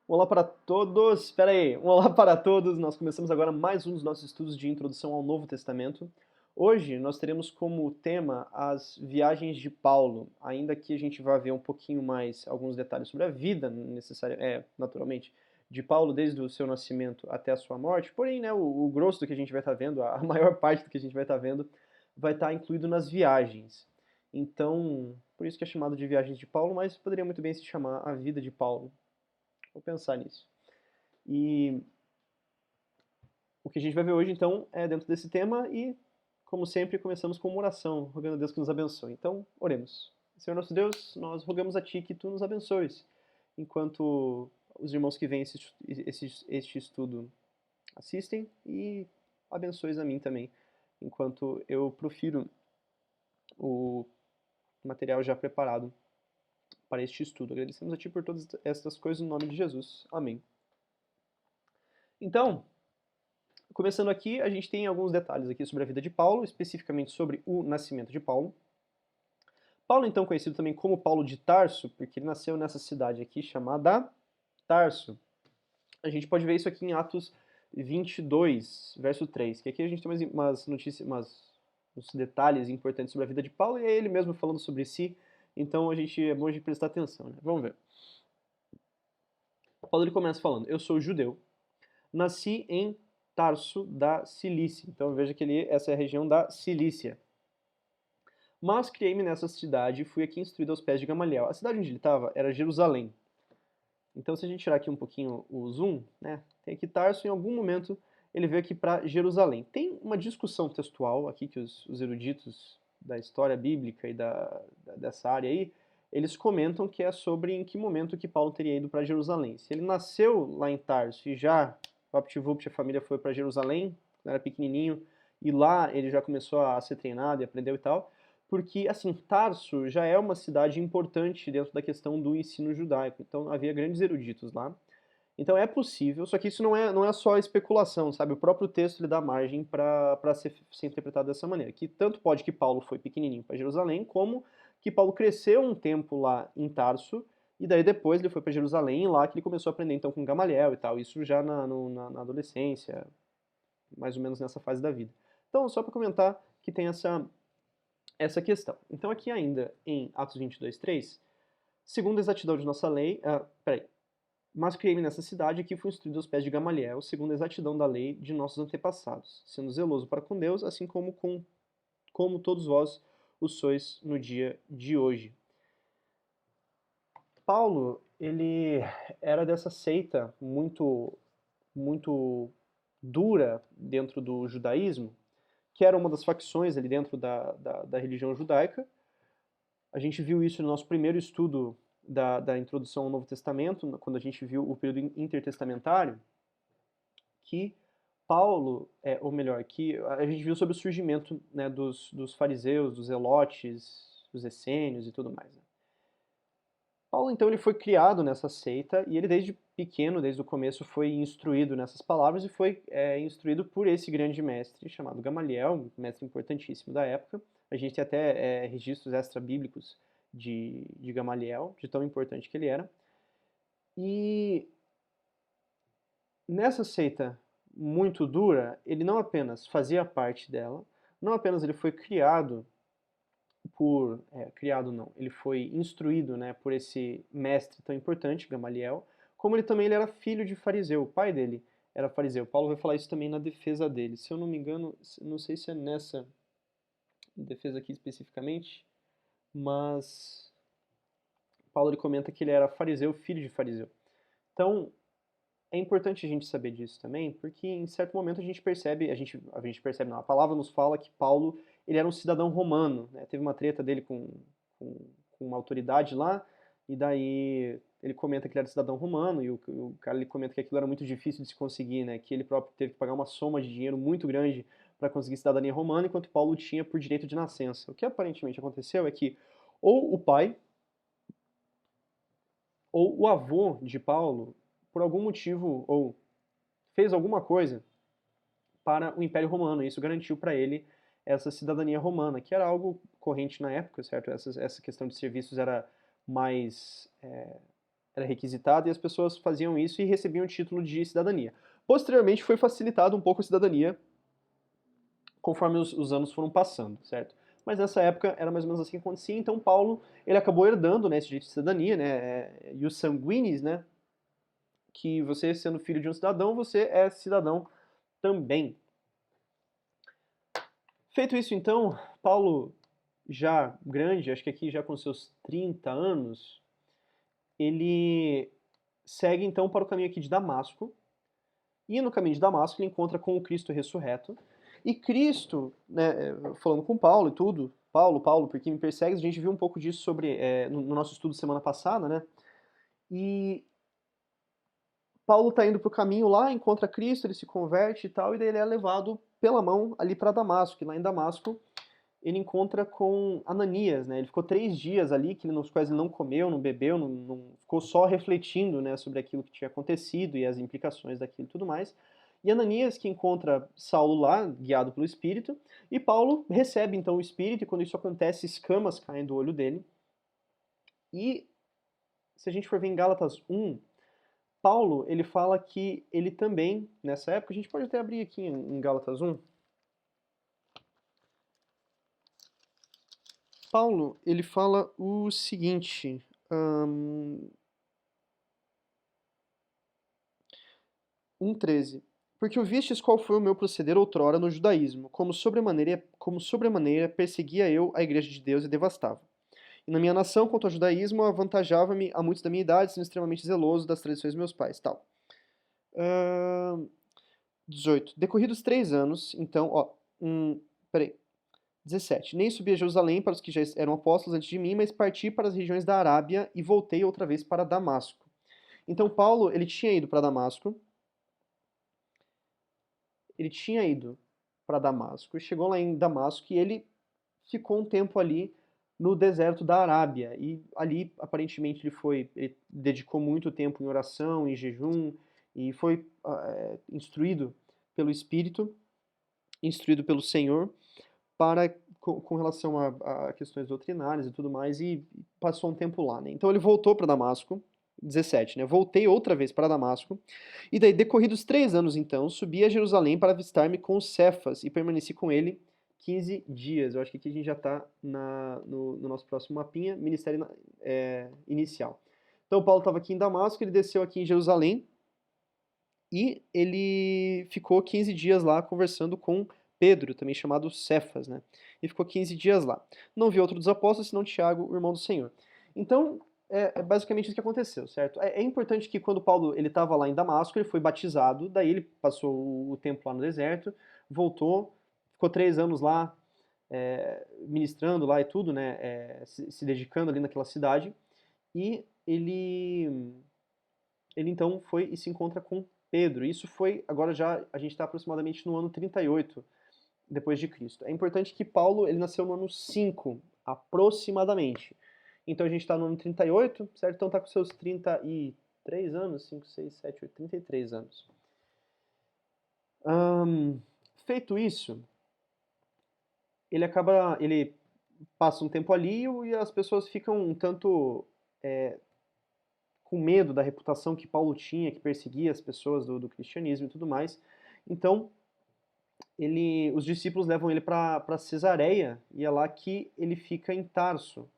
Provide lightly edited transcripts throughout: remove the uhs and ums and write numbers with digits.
Olá para todos, espera aí, um olá para todos, nós começamos agora mais um dos nossos estudos de introdução ao Novo Testamento. Hoje nós teremos como tema as viagens de Paulo, ainda que a gente vá ver um pouquinho mais alguns detalhes sobre a vida necessária, naturalmente, de Paulo desde o seu nascimento até a sua morte, porém, né, o grosso do que a gente vai estar vendo, a maior parte do que a gente vai estar vendo, vai estar incluído nas viagens. Então, por isso que é chamado de viagens de Paulo, mas poderia muito bem se chamar a vida de Paulo. Vou pensar nisso. E o que a gente vai ver hoje, então, é dentro desse tema e, como sempre, começamos com uma oração, rogando a Deus que nos abençoe. Então, oremos. Senhor nosso Deus, nós rogamos a Ti que Tu nos abençoes, enquanto os irmãos que vêm este estudo assistem, e abençoes a mim também, enquanto eu profiro o material já preparado para este estudo. Agradecemos a Ti por todas estas coisas no nome de Jesus. Amém. Então, começando aqui, a gente tem alguns detalhes aqui sobre a vida de Paulo, especificamente sobre o nascimento de Paulo. Paulo, então, conhecido também como Paulo de Tarso, porque ele nasceu nessa cidade aqui chamada Tarso. A gente pode ver isso aqui em Atos 22, verso 3, que aqui a gente tem umas notícias, uns detalhes importantes sobre a vida de Paulo, e é ele mesmo falando sobre si, então é bom a gente prestar atenção, né? Vamos ver. Paulo ele começa falando: Eu sou judeu, nasci em Tarso da Cilícia. Então veja que essa é a região da Cilícia. Mas criei-me nessa cidade e fui aqui instruído aos pés de Gamaliel. A cidade onde ele estava era Jerusalém. Então, se a gente tirar aqui um pouquinho o zoom, né, tem aqui Tarso, em algum momento ele veio aqui para Jerusalém. Tem uma discussão textual aqui que os eruditos da história bíblica e dessa área aí, eles comentam que é sobre em que momento que Paulo teria ido para Jerusalém. Se ele nasceu lá em Tarso e já, vapt-vupt, a família foi para Jerusalém, era pequenininho, e lá ele já começou a ser treinado e aprendeu e tal, porque, assim, Tarso já é uma cidade importante dentro da questão do ensino judaico, então havia grandes eruditos lá. Então é possível, só que isso não é só especulação, sabe? O próprio texto ele dá margem para ser interpretado dessa maneira, que tanto pode que Paulo foi pequenininho para Jerusalém, como que Paulo cresceu um tempo lá em Tarso, e daí depois ele foi para Jerusalém, e lá que ele começou a aprender então com Gamaliel e tal, isso já na adolescência, mais ou menos nessa fase da vida. Então, só para comentar que tem essa questão. Então aqui ainda em Atos 22, 3, segundo a exatidão de nossa lei, mas criei-me nessa cidade e aqui fui instruído aos pés de Gamaliel, segundo a exatidão da lei de nossos antepassados, sendo zeloso para com Deus, assim como todos vós o sois no dia de hoje. Paulo, ele era dessa seita muito dura dentro do judaísmo, que era uma das facções ali dentro da religião judaica. A gente viu isso no nosso primeiro estudo da introdução ao Novo Testamento, quando a gente viu o período intertestamentário, que Paulo, ou melhor, que a gente viu sobre o surgimento, né, dos fariseus, dos zelotes, dos essênios e tudo mais, né? Paulo, então, ele foi criado nessa seita e ele, desde pequeno, desde o começo, foi instruído nessas palavras e foi instruído por esse grande mestre chamado Gamaliel, um mestre importantíssimo da época. A gente tem até registros extra-bíblicos de Gamaliel, de tão importante que ele era. E nessa seita muito dura, ele não apenas fazia parte dela, não apenas ele foi criado criado não, ele foi instruído, né, por esse mestre tão importante, Gamaliel, como ele era filho de fariseu, o pai dele era fariseu. Paulo vai falar isso também na defesa dele. Se eu não me engano, não sei se é nessa defesa aqui especificamente, mas Paulo ele comenta que ele era fariseu, filho de fariseu. Então, é importante a gente saber disso também, porque em certo momento a gente percebe não, a palavra nos fala que Paulo ele era um cidadão romano, né? Teve uma treta dele com, com uma autoridade lá, e daí ele comenta que ele era cidadão romano, e o cara ele comenta que aquilo era muito difícil de se conseguir, né? Que ele próprio teve que pagar uma soma de dinheiro muito grande para conseguir cidadania romana, enquanto Paulo tinha por direito de nascença. O que aparentemente aconteceu é que ou o pai ou o avô de Paulo, por algum motivo, ou fez alguma coisa para o Império Romano. E isso garantiu para ele essa cidadania romana, que era algo corrente na época, certo? Essa questão de serviços era mais era requisitado e as pessoas faziam isso e recebiam o título de cidadania. Posteriormente foi facilitado um pouco a cidadania conforme os anos foram passando, certo? Mas nessa época era mais ou menos assim que acontecia, então Paulo ele acabou herdando, né, esse direito de cidadania, né, e os sanguíneos, né, que você sendo filho de um cidadão, você é cidadão também. Feito isso então, Paulo já grande, acho que aqui já com seus 30 anos, ele segue então para o caminho aqui de Damasco, e no caminho de Damasco ele encontra com o Cristo ressurreto, e Cristo, né, falando com Paulo e tudo, Paulo, por que me persegues? A gente viu um pouco disso sobre, no nosso estudo semana passada, né? E Paulo está indo para o caminho lá, encontra Cristo, ele se converte e tal, e daí ele é levado pela mão ali para Damasco, e lá em Damasco ele encontra com Ananias, né? Ele ficou 3 dias ali, nos quais ele não comeu, não bebeu, não ficou só refletindo, né, sobre aquilo que tinha acontecido e as implicações daquilo e tudo mais. E Ananias que encontra Saulo lá, guiado pelo Espírito, e Paulo recebe então o Espírito, e quando isso acontece, escamas caem do olho dele. E se a gente for ver em Gálatas 1, Paulo, ele fala que ele também, nessa época, a gente pode até abrir aqui em Gálatas 1, Paulo, ele fala o seguinte, 1,13. Porque ouvistes qual foi o meu proceder outrora no judaísmo, como sobremaneira perseguia eu a igreja de Deus e devastava. E na minha nação, quanto ao judaísmo, avantajava-me a muitos da minha idade, sendo extremamente zeloso das tradições dos meus pais, tal. Ahn, 18. Decorridos 3 anos, então, peraí. 17. Nem subi a Jerusalém para os que já eram apóstolos antes de mim, mas parti para as regiões da Arábia e voltei outra vez para Damasco. Então Paulo, ele tinha ido para Damasco, e chegou lá em Damasco e ele ficou um tempo ali no deserto da Arábia. E ali, aparentemente, ele dedicou muito tempo em oração, em jejum, e foi instruído pelo Espírito, instruído pelo Senhor, com relação a questões doutrinárias e tudo mais, e passou um tempo lá, né? Então ele voltou para Damasco, 17, né? Voltei outra vez para Damasco, e daí, decorridos 3 anos, então, subi a Jerusalém para avistar-me com Cefas, e permaneci com ele 15 dias. Eu acho que aqui a gente já está no nosso próximo mapinha, ministério inicial. Então Paulo estava aqui em Damasco, ele desceu aqui em Jerusalém, e ele ficou 15 dias lá conversando com Pedro, também chamado Cefas, né? E ficou 15 dias lá. Não viu outro dos apóstolos, senão Tiago, o irmão do Senhor. Então, é basicamente isso que aconteceu, certo? É importante que quando Paulo ele estava lá em Damasco, ele foi batizado, daí ele passou o tempo lá no deserto, voltou, ficou 3 anos lá, ministrando lá e tudo, né? Se dedicando ali naquela cidade, e ele então foi e se encontra com Pedro. Isso foi, agora já a gente está aproximadamente no ano 38 depois de Cristo. É importante que Paulo ele nasceu no ano 5, aproximadamente. Então a gente está no ano 38, certo? Então está com seus 33 anos, 5, 6, 7, 8, 33 anos. Feito isso, ele passa um tempo ali e as pessoas ficam um tanto com medo da reputação que Paulo tinha, que perseguia as pessoas do cristianismo e tudo mais. Então, os discípulos levam ele para Cesareia, e é lá que ele fica em Tarso.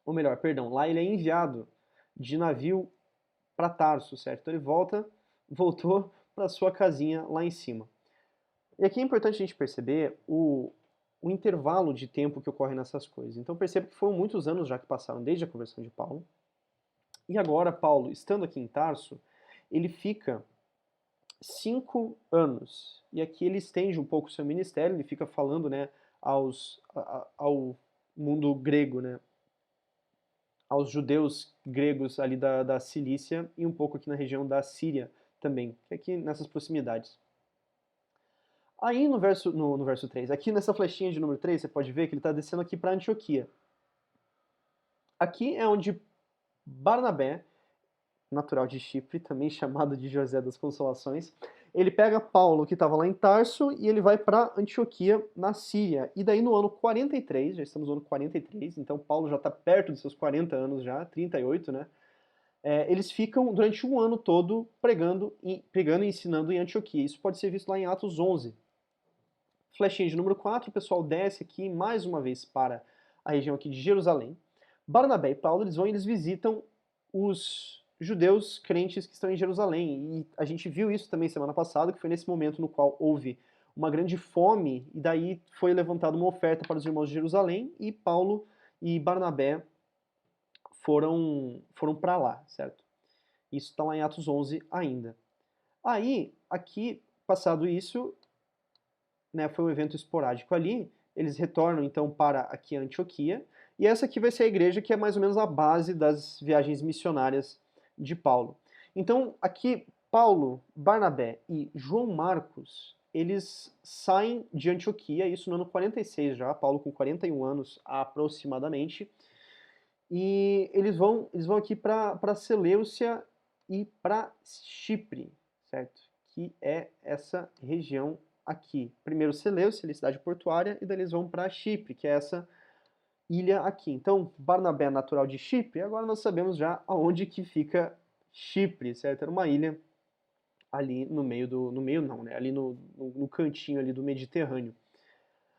Ou melhor, perdão, lá ele é enviado de navio para Tarso, certo? Então ele voltou para sua casinha lá em cima. E aqui é importante a gente perceber o intervalo de tempo que ocorre nessas coisas. Então perceba que foram muitos anos já que passaram desde a conversão de Paulo. E agora, Paulo, estando aqui em Tarso, ele fica 5 anos. E aqui ele estende um pouco o seu ministério, ele fica falando, né, ao mundo grego, né, aos judeus gregos ali da Cilícia e um pouco aqui na região da Síria também, que é aqui nessas proximidades. Aí no verso 3, aqui nessa flechinha de número 3, você pode ver que ele está descendo aqui para Antioquia. Aqui é onde Barnabé, natural de Chipre, também chamado de José das Consolações, ele pega Paulo, que estava lá em Tarso, e ele vai para Antioquia, na Síria. E daí no ano 43, já estamos no ano 43, então Paulo já está perto dos seus 40 anos já, 38, né? eles ficam durante um ano todo pregando e ensinando em Antioquia. Isso pode ser visto lá em Atos 11. Flechinha de número 4, o pessoal desce aqui mais uma vez para a região aqui de Jerusalém. Barnabé e Paulo, eles visitam os judeus crentes que estão em Jerusalém. E a gente viu isso também semana passada, que foi nesse momento no qual houve uma grande fome, e daí foi levantada uma oferta para os irmãos de Jerusalém, e Paulo e Barnabé foram para lá, certo? Isso está lá em Atos 11 ainda. Aí, aqui, passado isso, né, foi um evento esporádico ali, eles retornam então para aqui Antioquia, e essa aqui vai ser a igreja que é mais ou menos a base das viagens missionárias de Paulo. Então, aqui, Paulo, Barnabé e João Marcos, eles saem de Antioquia, isso no ano 46 já, Paulo com 41 anos aproximadamente, e eles vão aqui para Seleucia e para Chipre, certo? Que é essa região aqui. Primeiro Seleucia, cidade portuária, e daí eles vão para Chipre, que é essa ilha aqui. Então, Barnabé é natural de Chipre, agora nós sabemos já aonde que fica Chipre, certo? Era uma ilha ali no meio no meio não, né? Ali no cantinho ali do Mediterrâneo.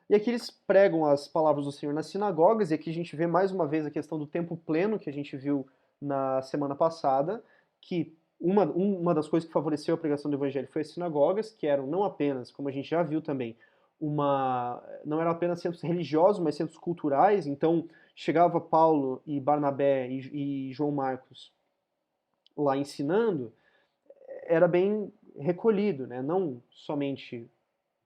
E aqui eles pregam as palavras do Senhor nas sinagogas, e aqui a gente vê mais uma vez a questão do tempo pleno que a gente viu na semana passada, que uma das coisas que favoreceu a pregação do evangelho foi as sinagogas, que eram não apenas, como a gente já viu também, não eram apenas centros religiosos, mas centros culturais. Então chegava Paulo e Barnabé e João Marcos lá ensinando, era bem recolhido, né? Não somente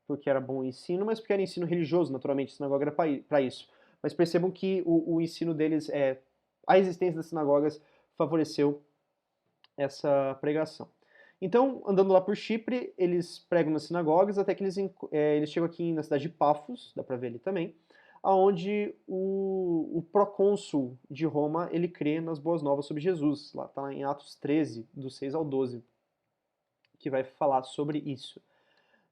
porque era bom o ensino, mas porque era ensino religioso, naturalmente, a sinagoga era para isso. Mas percebam que o ensino deles, a existência das sinagogas favoreceu essa pregação. Então, andando lá por Chipre, eles pregam nas sinagogas até que eles chegam aqui na cidade de Pafos, dá para ver ali também, aonde o procônsul de Roma, ele crê nas boas novas sobre Jesus. Lá está em Atos 13, do 6 ao 12, que vai falar sobre isso.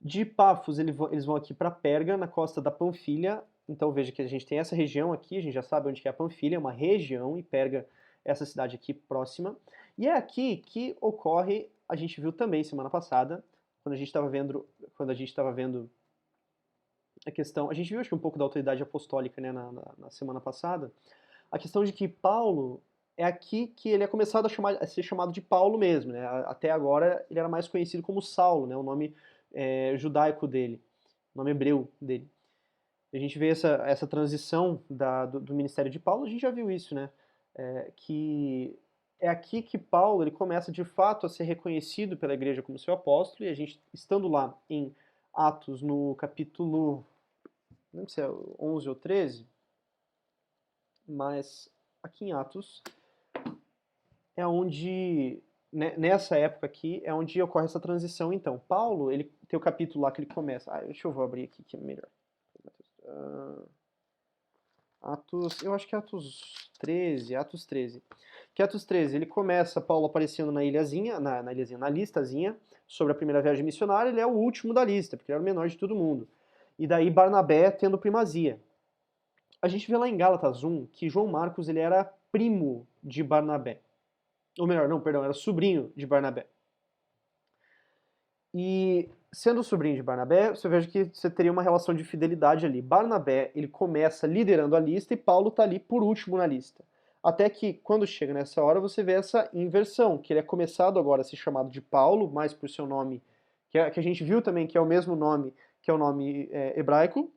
De Pafos, eles vão aqui para Perga, na costa da Panfilha. Então veja que a gente tem essa região aqui, a gente já sabe onde que é a Panfilha, é uma região, e Perga é essa cidade aqui próxima. E é aqui que ocorre, a gente viu também semana passada, quando a gente estava vendo a questão, a gente viu acho que um pouco da autoridade apostólica, né, na semana passada, a questão de que Paulo é aqui que ele é começado a ser chamado de Paulo mesmo, né? Até agora ele era mais conhecido como Saulo, né? O nome judaico dele, o nome hebreu dele. A gente vê essa transição do ministério de Paulo, a gente já viu isso, né? Que é aqui que Paulo ele começa de fato a ser reconhecido pela igreja como seu apóstolo, e a gente, estando lá em Atos, no capítulo, não sei se é 11 ou 13, mas aqui em Atos é onde, né, nessa época aqui, é onde ocorre essa transição. Então, Paulo, ele tem o capítulo lá que ele começa. Deixa eu abrir aqui que é melhor. Atos, eu acho que é Atos 13, Atos 13. Que Atos 13, ele começa Paulo aparecendo na ilhazinha, na listazinha, sobre a primeira viagem missionária, ele é o último da lista, porque ele era o menor de todo mundo. E daí Barnabé tendo primazia. A gente vê lá em Gálatas 1 que João Marcos ele era primo de Barnabé. Ou melhor, não, perdão, era sobrinho de Barnabé. E sendo sobrinho de Barnabé, você veja que você teria uma relação de fidelidade ali. Barnabé, ele começa liderando a lista e Paulo está ali por último na lista. Até que, quando chega nessa hora, você vê essa inversão, que ele é começado agora a ser chamado de Paulo, mais por seu nome, que a gente viu também que é o mesmo nome, que é o nome hebraico,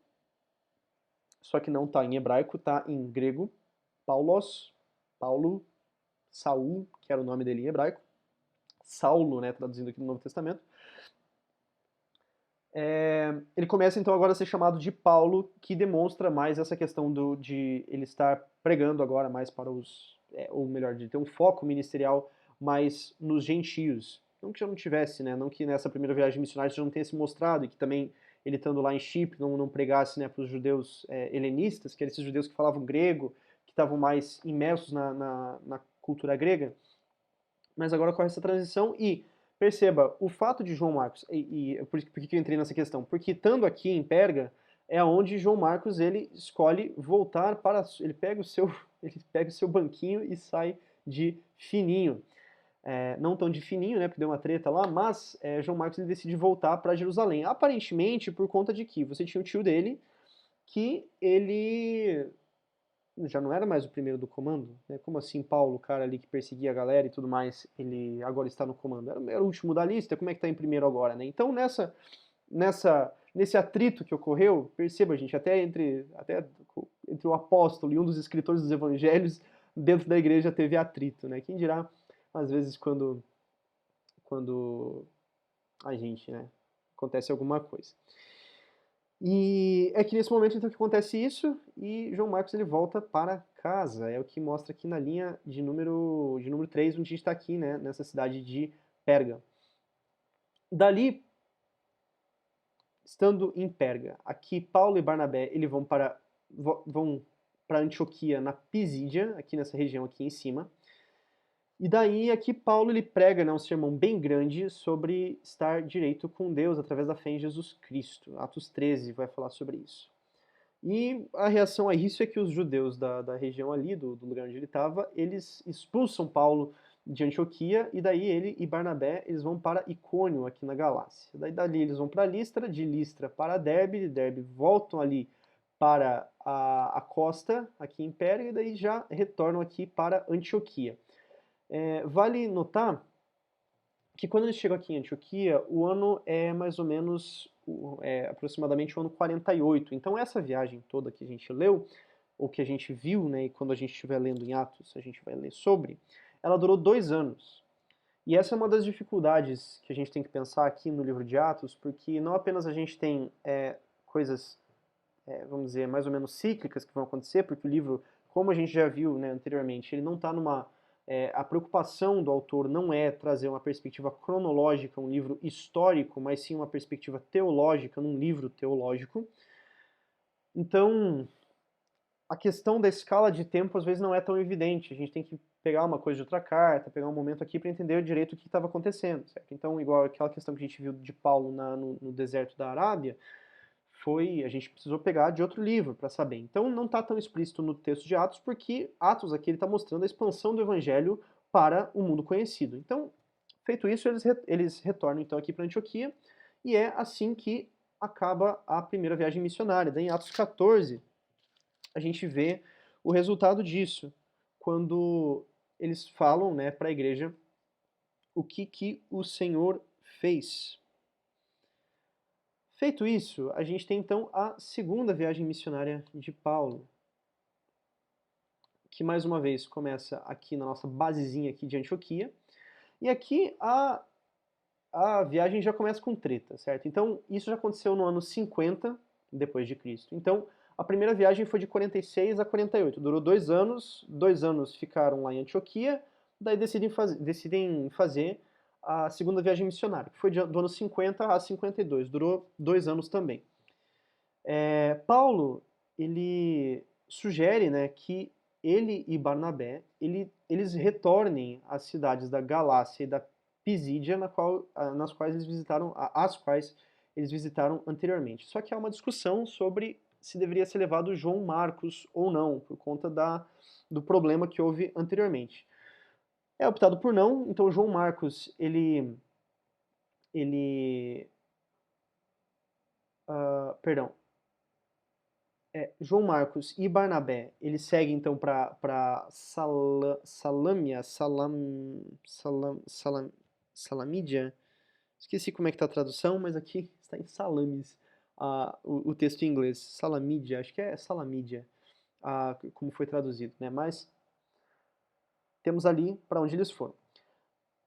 só que não está em hebraico, está em grego, Paulos, Paulo, Saul, que era o nome dele em hebraico, Saulo, né, traduzindo aqui no Novo Testamento. Ele começa então agora a ser chamado de Paulo, que demonstra mais essa questão de ele estar pregando agora mais para ou melhor, de ter um foco ministerial mais nos gentios. Não que já não tivesse, né? Não que nessa primeira viagem missionária já não tenha se mostrado, e que também ele estando lá em Chipre não pregasse, né, para os judeus helenistas, que eram esses judeus que falavam grego, que estavam mais imersos na cultura grega. Mas agora ocorre essa transição e perceba, o fato de João Marcos, por que eu entrei nessa questão? Porque estando aqui em Perga, é onde João Marcos ele escolhe voltar ele pega o seu banquinho e sai de fininho. Não tão de fininho, né, porque deu uma treta lá, mas João Marcos ele decide voltar para Jerusalém. Aparentemente por conta de que você tinha o tio dele, que ele já não era mais o primeiro do comando, né? Como assim Paulo, o cara ali que perseguia a galera e tudo mais, ele agora está no comando? Era o último da lista, como é que está em primeiro agora, né? Então nesse atrito que ocorreu, perceba, gente, até entre o apóstolo e um dos escritores dos evangelhos, dentro da igreja teve atrito, né? Quem dirá, às vezes, quando a gente, né, acontece alguma coisa. E é que nesse momento, então, que acontece isso, e João Marcos ele volta para casa. É o que mostra aqui na linha de número 3, onde a gente está aqui, né, nessa cidade de Perga. Dali, estando em Perga, aqui Paulo e Barnabé eles vão para Antioquia, na Pisídia, aqui nessa região aqui em cima. E daí aqui Paulo ele prega, né, um sermão bem grande sobre estar direito com Deus através da fé em Jesus Cristo. Atos 13 vai falar sobre isso. E a reação a isso é que os judeus da região ali, do lugar onde ele estava, eles expulsam Paulo de Antioquia, e daí ele e Barnabé eles vão para Icônio, aqui na Galácia. Daí dali eles vão para Listra, de Listra para Derbe, de Derbe voltam ali para a costa, aqui em Pérgamo, e daí já retornam aqui para Antioquia. Vale notar que quando eles chegam aqui em Antioquia, o ano é mais ou menos, aproximadamente o ano 48. Então essa viagem toda que a gente leu, ou que a gente viu, né, e quando a gente estiver lendo em Atos, a gente vai ler sobre, ela durou 2 anos. E essa é uma das dificuldades que a gente tem que pensar aqui no livro de Atos, porque não apenas a gente tem coisas, vamos dizer, mais ou menos cíclicas que vão acontecer, porque o livro, como a gente já viu, né, anteriormente, ele não está numa... a preocupação do autor não é trazer uma perspectiva cronológica, um livro histórico, mas sim uma perspectiva teológica num livro teológico. Então, a questão da escala de tempo às vezes não é tão evidente. A gente tem que pegar uma coisa de outra carta, pegar um momento aqui para entender direito o que estava acontecendo, certo? Então, igual aquela questão que a gente viu de Paulo no deserto da Arábia, a gente precisou pegar de outro livro para saber. Então não está tão explícito no texto de Atos, porque Atos aqui ele está mostrando a expansão do evangelho para o mundo conhecido. Então, feito isso, eles retornam então aqui para Antioquia, e é assim que acaba a primeira viagem missionária. Daí em Atos 14, a gente vê o resultado disso, quando eles falam, né, para a igreja o que o Senhor fez. Feito isso, a gente tem então a segunda viagem missionária de Paulo, que mais uma vez começa aqui na nossa basezinha aqui de Antioquia, e aqui a viagem já começa com treta, certo? Então isso já aconteceu no ano 50 depois de Cristo. Então a primeira viagem foi de 46 a 48, durou 2 anos ficaram lá em Antioquia, daí decidem fazer a segunda viagem missionária, que foi do ano 50 a 52, durou 2 anos também. Paulo, ele sugere, né, que ele e Barnabé, eles retornem às cidades da Galácia e da Pisídia, as quais eles visitaram anteriormente. Só que há uma discussão sobre se deveria ser levado João Marcos ou não, por conta do problema que houve anteriormente. É optado por não, então João Marcos, João Marcos e Barnabé, eles seguem então para Salamídia. Esqueci como é que está a tradução, mas aqui está em Salamis, o texto em inglês. Salamídia, acho que é Salamídia, como foi traduzido, né? Mas temos ali para onde eles foram.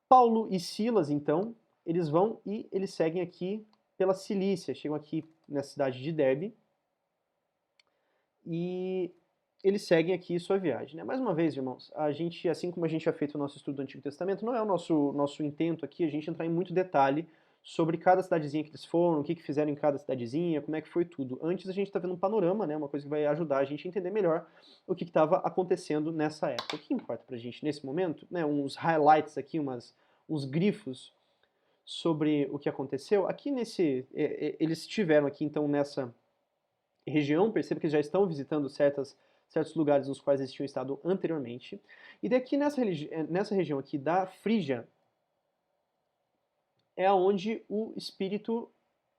Paulo e Silas, então, eles vão e eles seguem aqui pela Cilícia, chegam aqui na cidade de Derbe, e eles seguem aqui sua viagem, né? Mais uma vez, irmãos, a gente, assim como a gente já feito o nosso estudo do Antigo Testamento, não é o nosso intento aqui a gente entrar em muito detalhe sobre cada cidadezinha que eles foram, o que fizeram em cada cidadezinha, como é que foi tudo. Antes a gente está vendo um panorama, né? Uma coisa que vai ajudar a gente a entender melhor o que estava acontecendo nessa época. O que importa pra gente nesse momento, né? Uns highlights aqui, uns grifos sobre o que aconteceu. Aqui eles estiveram aqui então região, perceba que eles já estão visitando certos lugares nos quais eles tinham estado anteriormente. E daqui nessa região aqui da Frígia, é onde o Espírito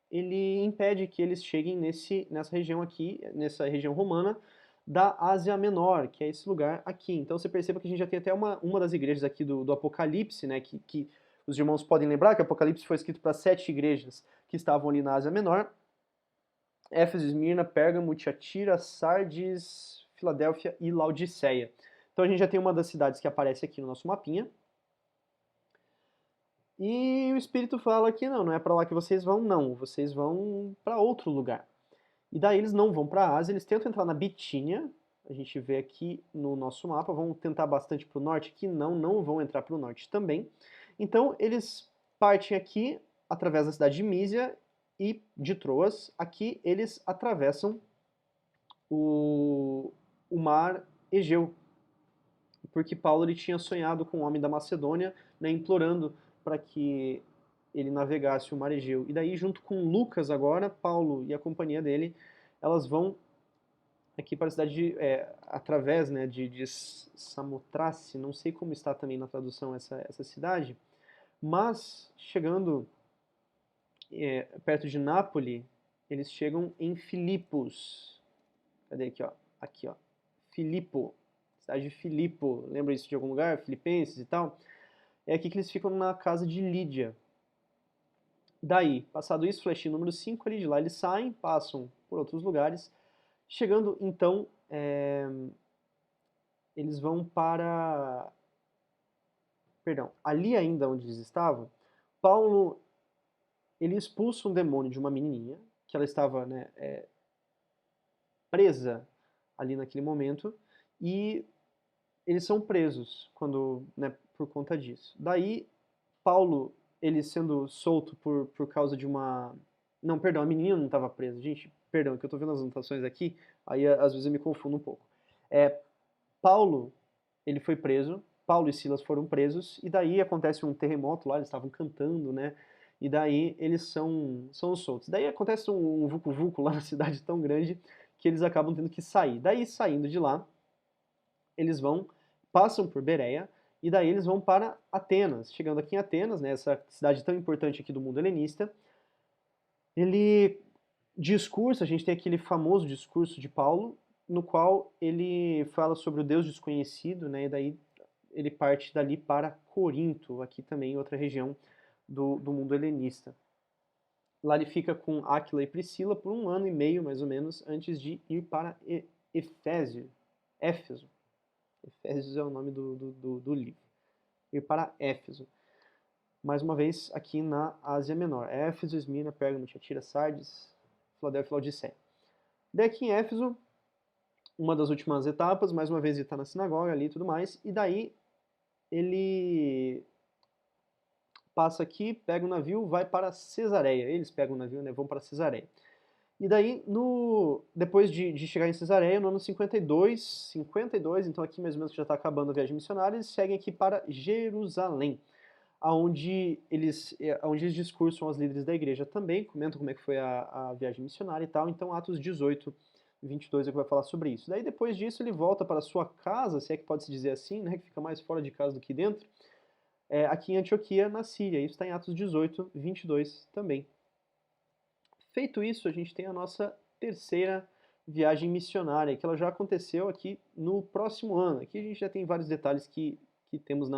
ele impede que eles cheguem nessa região aqui, nessa região romana da Ásia Menor, que é esse lugar aqui. Então você perceba que a gente já tem até uma das igrejas aqui do Apocalipse, né, que os irmãos podem lembrar que o Apocalipse foi escrito para 7 igrejas que estavam ali na Ásia Menor: Éfeso, Esmirna, Pérgamo, Tiatira, Sardes, Filadélfia e Laodiceia. Então a gente já tem uma das cidades que aparece aqui no nosso mapinha. E o Espírito fala que não é para lá que vocês vão, não. Vocês vão para outro lugar. E daí eles não vão para a Ásia, eles tentam entrar na Bitínia. A gente vê aqui no nosso mapa, vão tentar bastante para o norte, que não vão entrar para o norte também. Então eles partem aqui através da cidade de Mísia e de Troas. Aqui eles atravessam o mar Egeu, porque Paulo ele tinha sonhado com o homem da Macedônia, né, implorando para que ele navegasse o mar Egeu. E daí, junto com Lucas agora, Paulo e a companhia dele, elas vão aqui para a cidade através, né, de Samotrace, não sei como está também na tradução essa cidade, mas chegando perto de Nápoles, eles chegam em Filipos. Cadê aqui, ó? Aqui, ó. Filipo. Cidade de Filipo. Lembra isso de algum lugar? Filipenses e tal. É aqui que eles ficam na casa de Lídia. Daí, passado isso, flechinho número 5, ali de lá eles saem, passam por outros lugares. Chegando, então, eles vão para... Perdão, ali ainda onde eles estavam, Paulo, ele expulsa um demônio de uma menininha, que ela estava, né, presa ali naquele momento, e eles são presos quando, né, por conta disso. Daí, Paulo, ele sendo solto por causa de uma... Não, perdão, a menina não estava presa. Gente, perdão, é que eu estou vendo as anotações aqui, aí às vezes eu me confundo um pouco. Paulo, ele foi preso, Paulo e Silas foram presos, e daí acontece um terremoto lá, eles estavam cantando, né? E daí eles são soltos. Daí acontece um vucu-vucu lá na cidade tão grande que eles acabam tendo que sair. Daí, saindo de lá, eles passam por Bereia, e daí eles vão para Atenas. Chegando aqui em Atenas, né, essa cidade tão importante aqui do mundo helenista, ele discursa, a gente tem aquele famoso discurso de Paulo, no qual ele fala sobre o Deus desconhecido, né, e daí ele parte dali para Corinto, aqui também outra região do mundo helenista. Lá ele fica com Áquila e Priscila por 1 ano e meio, mais ou menos, antes de ir para Éfeso. Éfeso é o nome do livro. Ir para Éfeso. Mais uma vez, aqui na Ásia Menor. Éfeso, Esmirna, Pérgamo, Tiatira, Sardes, Filadélfia e Laodiceia. Daí aqui em Éfeso, uma das últimas etapas, mais uma vez ele está na sinagoga ali e tudo mais, e daí ele passa aqui, pega um navio, vai para Cesareia. Eles pegam o navio, né, vão para Cesareia. E daí, depois de chegar em Cesareia, no ano 52, então aqui mais ou menos que já está acabando a viagem missionária, eles seguem aqui para Jerusalém, onde eles discursam aos líderes da igreja também, comentam como é que foi a viagem missionária e tal. Então Atos 18, 22 é que vai falar sobre isso. Daí depois disso ele volta para a sua casa, se é que pode se dizer assim, né, que fica mais fora de casa do que dentro, aqui em Antioquia, na Síria. Isso está em Atos 18, 22 também. Feito isso, a gente tem a nossa terceira viagem missionária, que ela já aconteceu aqui no próximo ano. Aqui a gente já tem vários detalhes que temos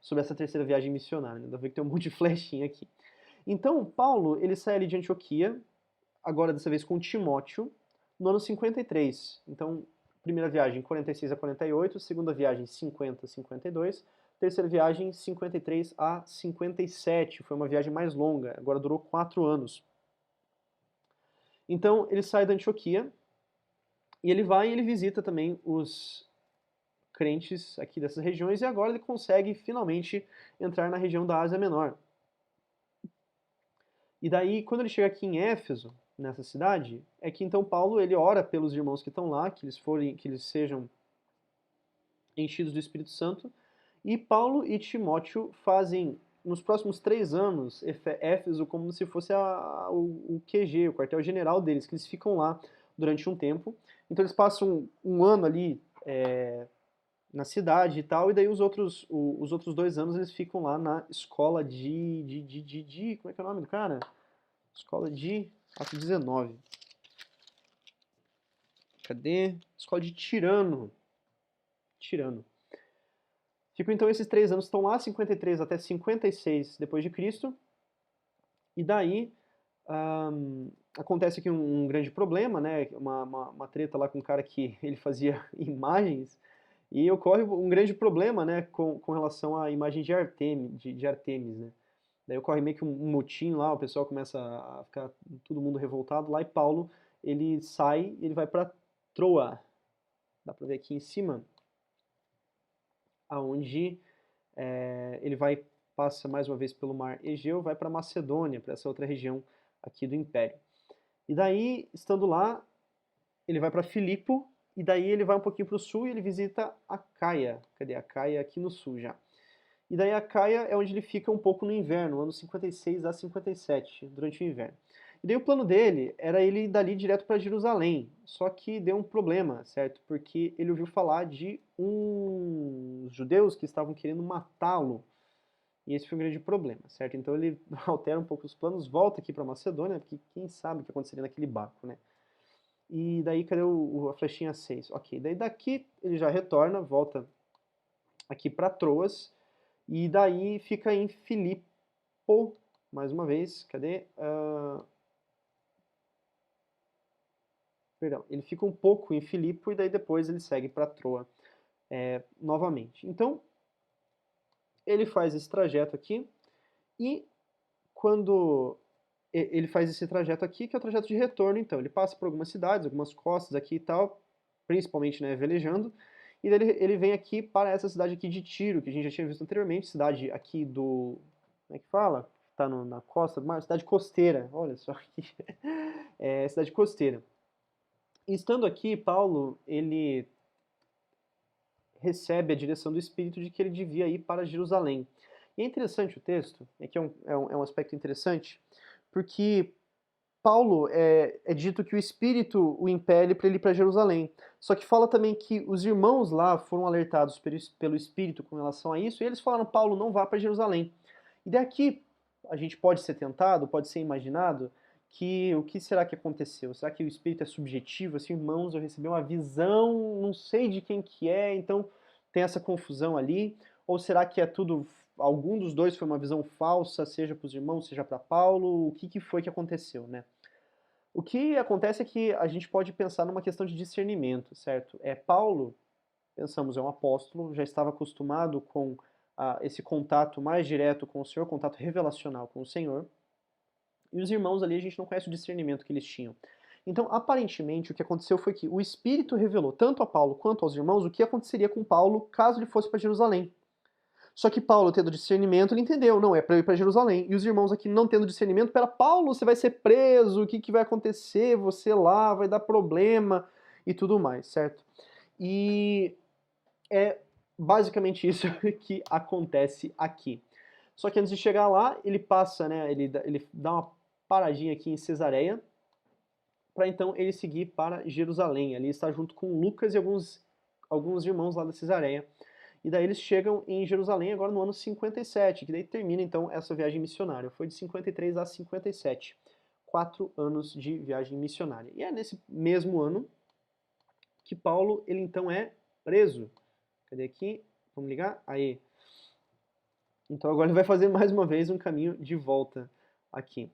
sobre essa terceira viagem missionária. Né? Dá pra ver que tem um monte de flechinha aqui. Então, Paulo, ele sai ali de Antioquia, agora dessa vez com Timóteo, no ano 53. Então, primeira viagem 46 a 48, segunda viagem 50 a 52, terceira viagem 53 a 57. Foi uma viagem mais longa, agora durou 4 anos. Então, ele sai da Antioquia e ele visita também os crentes aqui dessas regiões, e agora ele consegue finalmente entrar na região da Ásia Menor. E daí, quando ele chega aqui em Éfeso, nessa cidade, é que então Paulo ele ora pelos irmãos que estão lá, que eles sejam enchidos do Espírito Santo, e Paulo e Timóteo fazem nos próximos 3 anos, Éfeso como se fosse o QG, o quartel-general deles, que eles ficam lá durante um tempo. Então eles passam um ano ali na cidade e tal, e daí os outros 2 anos eles ficam lá na escola como é que é o nome do cara? Escola de Atos 19. Cadê? Escola de Tirano. Tirano. Ficam então esses 3 anos, estão lá 53 até 56 depois de Cristo, e daí acontece aqui um grande problema, né? Uma treta lá com um cara que ele fazia imagens, e ocorre um grande problema, né, com relação à imagem de Artemis, né? Daí ocorre meio que um motim lá, o pessoal começa a ficar todo mundo revoltado lá, e Paulo, ele sai, ele vai para Troa. Dá para ver aqui em cima, aonde ele passa mais uma vez pelo mar Egeu, vai para Macedônia, para essa outra região aqui do Império. E daí, estando lá, ele vai para Filipo, e daí ele vai um pouquinho para o sul e ele visita Acaia. Cadê? Acaia aqui no sul já. E daí Acaia é onde ele fica um pouco no inverno, anos 56 a 57, durante o inverno. E daí o plano dele era ele ir dali direto para Jerusalém, só que deu um problema, certo? Porque ele ouviu falar de uns judeus que estavam querendo matá-lo. E esse foi um grande problema, certo? Então ele altera um pouco os planos, volta aqui para Macedônia, porque quem sabe o que aconteceria naquele barco, né? E daí, cadê a flechinha 6? Ok, daí daqui ele já retorna, volta aqui para Troas, e daí fica em Filipo, mais uma vez, cadê? Perdão, ele fica um pouco em Filipo e daí depois ele segue para Troa novamente. Então, ele faz esse trajeto aqui, e quando ele faz esse trajeto aqui, que é o trajeto de retorno, então. Ele passa por algumas cidades, algumas costas aqui e tal, principalmente, né, velejando, e daí ele vem aqui para essa cidade aqui de Tiro, que a gente já tinha visto anteriormente, cidade aqui do... como é que fala? Está na costa do mar, cidade costeira, olha só aqui. Cidade costeira. E estando aqui, Paulo, ele recebe a direção do Espírito de que ele devia ir para Jerusalém. E é interessante o texto, que é um aspecto interessante, porque Paulo é dito que o Espírito o impele para ele ir para Jerusalém. Só que fala também que os irmãos lá foram alertados pelo Espírito com relação a isso, e eles falaram, Paulo, não vá para Jerusalém. E daqui a gente pode ser tentado, pode ser imaginado, que o que será que aconteceu? Será que o Espírito é subjetivo? Assim, irmãos, eu recebi uma visão, não sei de quem que é, então tem essa confusão ali. Ou será que é tudo, algum dos dois foi uma visão falsa, seja para os irmãos, seja para Paulo? O que foi que aconteceu, né? O que acontece é que a gente pode pensar numa questão de discernimento, certo? Paulo, pensamos, é um apóstolo, já estava acostumado com esse contato mais direto com o Senhor, contato revelacional com o Senhor, e os irmãos ali a gente não conhece o discernimento que eles tinham. Então, aparentemente, o que aconteceu foi que o Espírito revelou tanto a Paulo quanto aos irmãos o que aconteceria com Paulo caso ele fosse para Jerusalém. Só que Paulo, tendo discernimento, ele entendeu, não, é para eu ir para Jerusalém. E os irmãos aqui não tendo discernimento, pera, Paulo, você vai ser preso, o que vai acontecer? Você lá, vai dar problema e tudo mais, certo? E é basicamente isso que acontece aqui. Só que antes de chegar lá, ele passa, né, ele dá uma paradinha aqui em Cesareia, para então ele seguir para Jerusalém. Ali está junto com Lucas e alguns irmãos lá da Cesareia. E daí eles chegam em Jerusalém agora no ano 57, que daí termina então essa viagem missionária. Foi de 53 a 57. 4 anos de viagem missionária. E é nesse mesmo ano que Paulo, ele então é preso. Cadê aqui? Vamos ligar? Aí. Então agora ele vai fazer mais uma vez um caminho de volta aqui.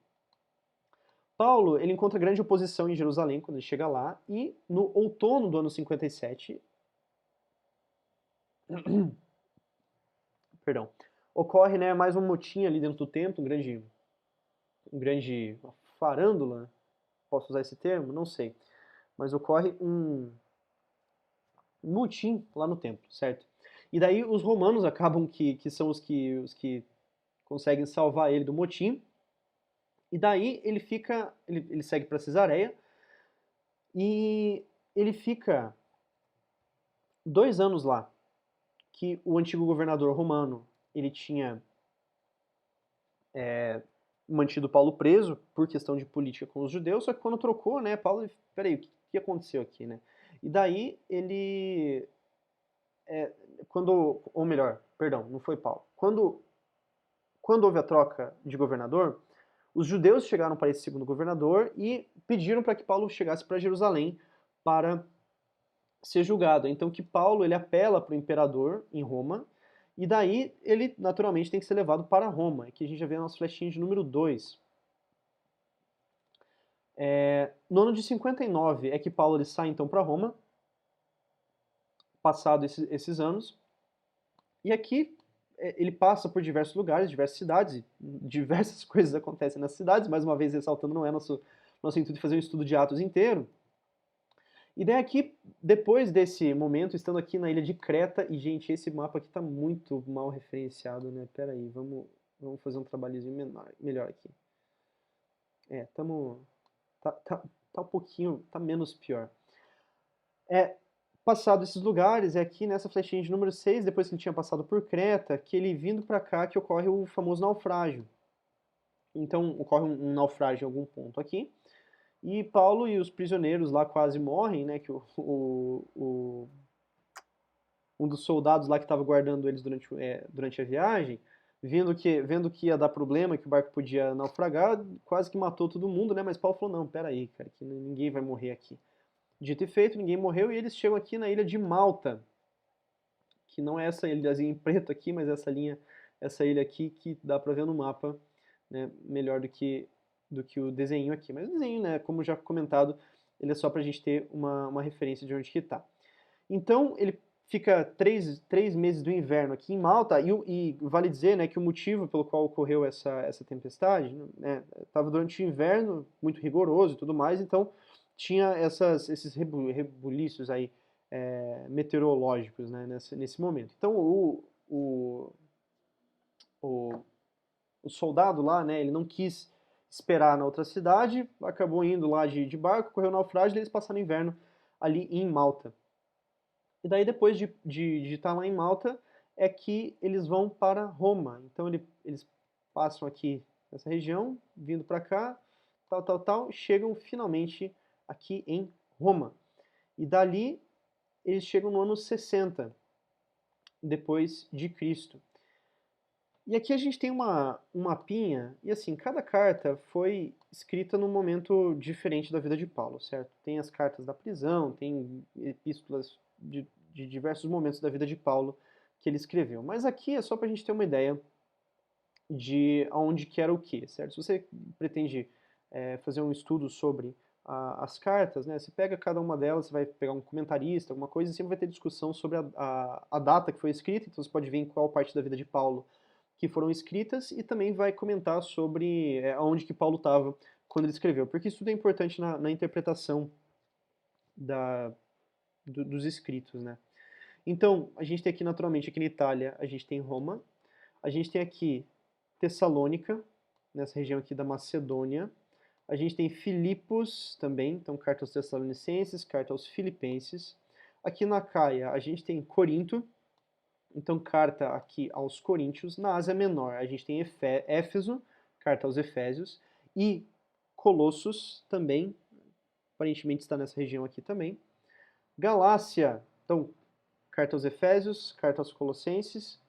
Paulo, ele encontra grande oposição em Jerusalém quando ele chega lá, e no outono do ano 57, perdão, ocorre, né, mais um motim ali dentro do templo, um grande farândula, posso usar esse termo? Não sei. Mas ocorre um motim lá no templo, certo? E daí os romanos acabam que são os que conseguem salvar ele do motim. E daí ele segue para Cesareia e ele fica 2 anos lá, que o antigo governador romano, ele tinha mantido Paulo preso por questão de política com os judeus, só que quando trocou, né, Paulo, peraí, o que aconteceu aqui, né? E daí ele, ou melhor, perdão, não foi Paulo. Quando houve a troca de governador, os judeus chegaram para esse segundo governador e pediram para que Paulo chegasse para Jerusalém para ser julgado. Então que Paulo ele apela para o imperador em Roma e daí ele naturalmente tem que ser levado para Roma. Aqui a gente já vê a nossa flechinha de número 2. No ano de 59 é que Paulo ele sai então para Roma, passado esses anos, e aqui ele passa por diversos lugares, diversas cidades, e diversas coisas acontecem nas cidades, mais uma vez ressaltando, não é nosso intuito de fazer um estudo de Atos inteiro. E daí aqui, depois desse momento, estando aqui na ilha de Creta, e gente, esse mapa aqui está muito mal referenciado, né? Pera aí, vamos fazer um trabalhozinho melhor aqui. Tá um pouquinho, tá menos pior. Passado esses lugares, é aqui nessa flechinha de número 6, depois que ele tinha passado por Creta, que ele vindo para cá que ocorre o famoso naufrágio. Então, ocorre um naufrágio em algum ponto aqui, e Paulo e os prisioneiros lá quase morrem, né, que um dos soldados lá que estava guardando eles durante a viagem, vendo que ia dar problema, que o barco podia naufragar, quase que matou todo mundo, né, mas Paulo falou, não, pera aí, cara, que ninguém vai morrer aqui. Dito e feito, ninguém morreu e eles chegam aqui na ilha de Malta, que não é essa ilhazinha em preto aqui, mas essa ilha aqui que dá para ver no mapa, né, melhor do que o desenho aqui. Mas o desenho, né, como já comentado, ele é só para a gente ter uma referência de onde que está. Então, ele fica três meses do inverno aqui em Malta, e vale dizer, né, que o motivo pelo qual ocorreu essa tempestade, né, estava durante o inverno, muito rigoroso e tudo mais, então tinha esses rebuliços aí, meteorológicos, né, nesse momento. Então o soldado lá, né, ele não quis esperar na outra cidade, acabou indo lá de barco, correu naufrágio e eles passaram o inverno ali em Malta. E daí depois de estar lá em Malta é que eles vão para Roma. Então eles passam aqui nessa região, vindo para cá, tal, chegam finalmente aqui em Roma. E dali eles chegam no ano 60 depois de Cristo. E aqui a gente tem um mapinha, e assim, cada carta foi escrita num momento diferente da vida de Paulo, certo? Tem as cartas da prisão, tem epístolas de diversos momentos da vida de Paulo que ele escreveu. Mas aqui é só para a gente ter uma ideia de aonde que era o que, certo? Se você pretende fazer um estudo sobre as cartas, né, você pega cada uma delas, você vai pegar um comentarista, alguma coisa, e sempre vai ter discussão sobre a data que foi escrita, então você pode ver em qual parte da vida de Paulo que foram escritas e também vai comentar sobre aonde que Paulo estava quando ele escreveu, porque isso tudo é importante na interpretação dos escritos, né? Então, a gente tem aqui naturalmente, aqui na Itália, a gente tem Roma, a gente tem aqui Tessalônica, nessa região aqui da Macedônia, a gente tem Filipos também, então carta aos Tessalonicenses, carta aos Filipenses. Aqui na Caia a gente tem Corinto, então carta aqui aos Coríntios. Na Ásia Menor a gente tem Éfeso, carta aos Efésios, e Colossos também, aparentemente está nessa região aqui também. Galácia, então carta aos Efésios, carta aos Colossenses.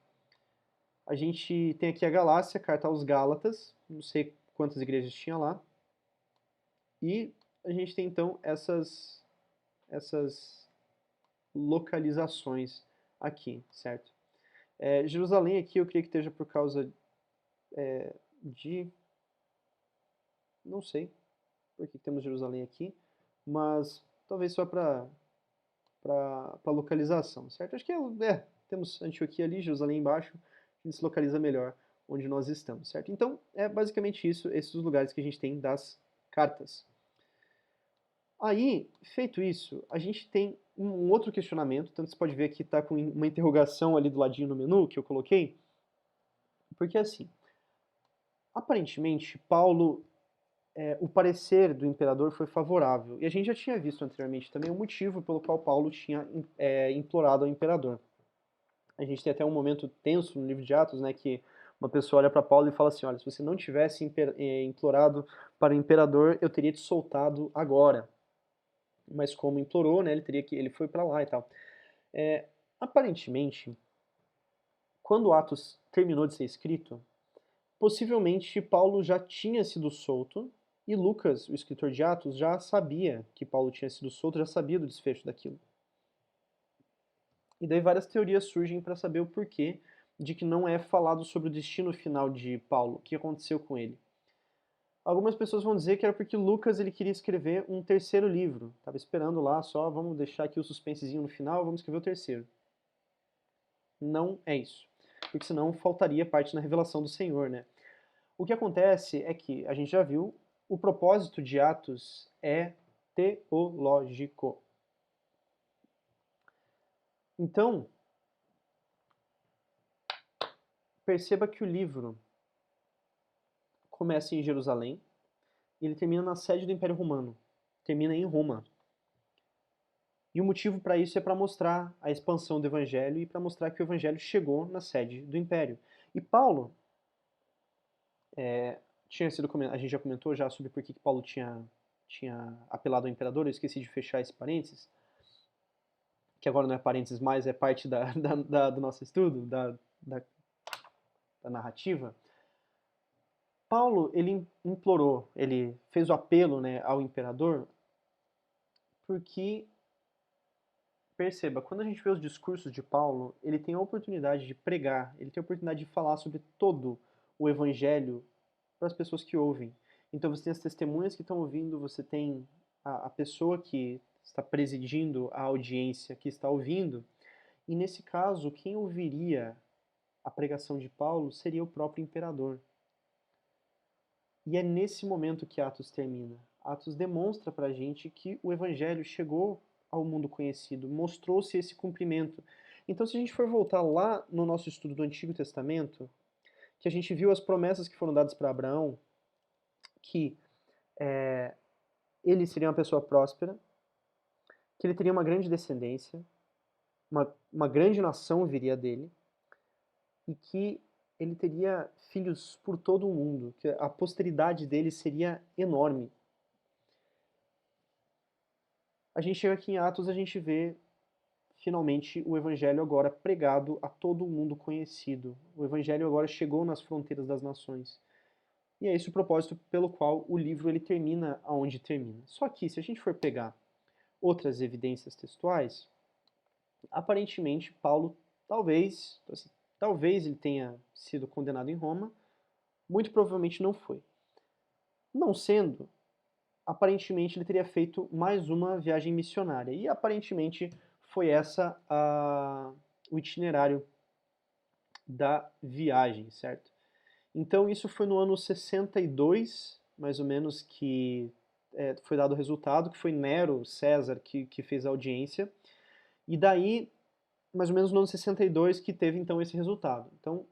A gente tem aqui a Galácia, carta aos Gálatas, não sei quantas igrejas tinha lá. E a gente tem então essas localizações aqui, certo? Jerusalém aqui eu creio que esteja por causa de... não sei por que temos Jerusalém aqui, mas talvez só para localização, certo? Acho que temos Antioquia ali, Jerusalém embaixo, a gente se localiza melhor onde nós estamos, certo? Então, é basicamente isso, esses os lugares que a gente tem das cartas. Aí, feito isso, a gente tem um outro questionamento, tanto você pode ver que está com uma interrogação ali do ladinho no menu que eu coloquei, porque assim, aparentemente, Paulo, o parecer do imperador foi favorável, e a gente já tinha visto anteriormente também o motivo pelo qual Paulo tinha implorado ao imperador. A gente tem até um momento tenso no livro de Atos, né, que Uma pessoa olha para Paulo e fala assim, olha, se você não tivesse implorado para o imperador, eu teria te soltado agora. Mas como implorou, né, ele foi para lá e tal. Aparentemente, quando Atos terminou de ser escrito, possivelmente Paulo já tinha sido solto e Lucas, o escritor de Atos, já sabia que Paulo tinha sido solto, já sabia do desfecho daquilo. E daí várias teorias surgem para saber o porquê de que não é falado sobre o destino final de Paulo, o que aconteceu com ele. Algumas pessoas vão dizer que era porque Lucas ele queria escrever um terceiro livro. Estava esperando lá só, vamos deixar aqui o suspensezinho no final, vamos escrever o terceiro. Não é isso. Porque senão faltaria parte na revelação do Senhor, né? O que acontece é que, a gente já viu, o propósito de Atos é teológico. Então, perceba que o livro começa em Jerusalém e ele termina na sede do Império Romano. Termina em Roma. E o motivo para isso é para mostrar a expansão do Evangelho e para mostrar que o Evangelho chegou na sede do Império. E Paulo, a gente já comentou já sobre por que Paulo tinha apelado ao imperador, eu esqueci de fechar esse parênteses, que agora não é parênteses mais, é parte do nosso estudo, da narrativa. Paulo, ele implorou, ele fez o apelo, né, ao imperador, porque, perceba, quando a gente vê os discursos de Paulo, ele tem a oportunidade de pregar, ele tem a oportunidade de falar sobre todo o evangelho para as pessoas que ouvem. Então você tem as testemunhas que estão ouvindo, você tem a pessoa que está presidindo a audiência que está ouvindo, e nesse caso, quem ouviria a pregação de Paulo seria o próprio imperador. E é nesse momento que Atos termina. Atos demonstra para a gente que o evangelho chegou ao mundo conhecido, mostrou-se esse cumprimento. Então, se a gente for voltar lá no nosso estudo do Antigo Testamento, que a gente viu as promessas que foram dadas para Abraão, que ele seria uma pessoa próspera, que ele teria uma grande descendência, uma grande nação viria dele, e que ele teria filhos por todo o mundo, que a posteridade dele seria enorme. A gente chega aqui em Atos, a gente vê finalmente o evangelho agora pregado a todo o mundo conhecido. O evangelho agora chegou nas fronteiras das nações. E é esse o propósito pelo qual o livro ele termina aonde termina. Só que, se a gente for pegar outras evidências textuais, aparentemente Paulo talvez ele tenha sido condenado em Roma, muito provavelmente não foi. Não sendo, aparentemente ele teria feito mais uma viagem missionária. E aparentemente foi o itinerário da viagem, certo? Então isso foi no ano 62, mais ou menos, que foi dado o resultado, que foi Nero, César, que fez a audiência. E daí, mais ou menos no ano 62, que teve então esse resultado. Então,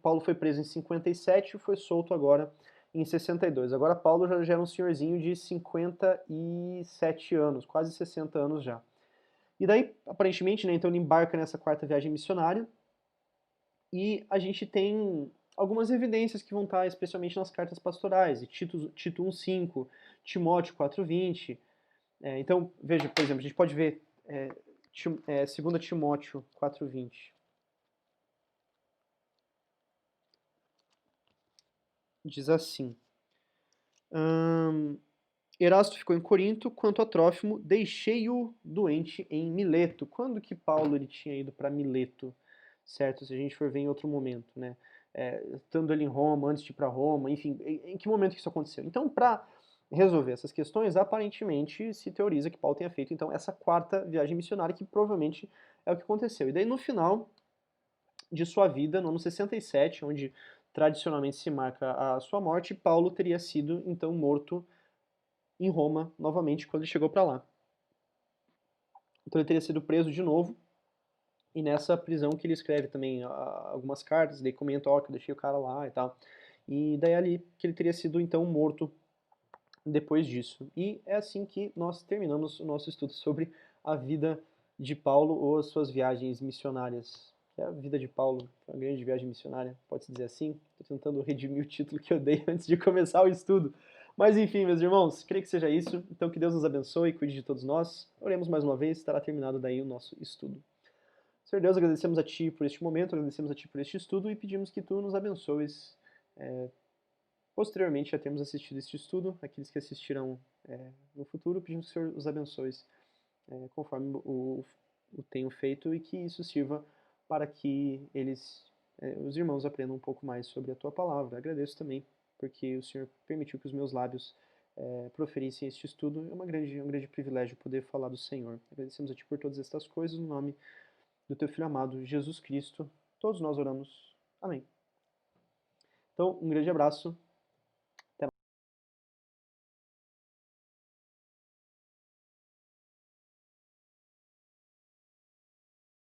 Paulo foi preso em 57 e foi solto agora em 62. Agora Paulo já era um senhorzinho de 57 anos, quase 60 anos já. E daí, aparentemente, né, então ele embarca nessa quarta viagem missionária e a gente tem algumas evidências que vão estar especialmente nas cartas pastorais, Tito 1,5, Timóteo 4,20. Então, veja, por exemplo, a gente pode ver 2 Timóteo 4,20. Diz assim: Erasto ficou em Corinto, quanto a Trófimo, deixei-o doente em Mileto. Quando que Paulo ele tinha ido para Mileto? Certo? Se a gente for ver em outro momento, né? Estando ali em Roma, antes de ir para Roma, enfim, em que momento que isso aconteceu? Então, para resolver essas questões, aparentemente se teoriza que Paulo tenha feito então essa quarta viagem missionária, que provavelmente é o que aconteceu. E daí no final de sua vida, no ano 67, onde tradicionalmente se marca a sua morte, Paulo teria sido então morto em Roma novamente quando ele chegou para lá. Então ele teria sido preso de novo, e nessa prisão que ele escreve também algumas cartas, daí comenta, ó, que eu deixei o cara lá e tal. E daí é ali que ele teria sido então morto depois disso. E é assim que nós terminamos o nosso estudo sobre a vida de Paulo ou as suas viagens missionárias. Que que é a vida de Paulo, foi uma grande viagem missionária, pode-se dizer assim. Estou tentando redimir o título que eu dei antes de começar o estudo. Mas enfim, meus irmãos, creio que seja isso. Então que Deus nos abençoe e cuide de todos nós. Oremos mais uma vez, estará terminado daí o nosso estudo. Senhor Deus, agradecemos a Ti por este momento, agradecemos a Ti por este estudo e pedimos que Tu nos abençoes posteriormente a termos assistido este estudo. Aqueles que assistirão no futuro, pedimos que o Senhor os abençoe conforme o tenho feito e que isso sirva para que os irmãos aprendam um pouco mais sobre a Tua palavra. Agradeço também porque o Senhor permitiu que os meus lábios proferissem este estudo. É um grande privilégio poder falar do Senhor. Agradecemos a Ti por todas estas coisas, no nome do Teu Filho amado, Jesus Cristo. Todos nós oramos. Amém. Então, um grande abraço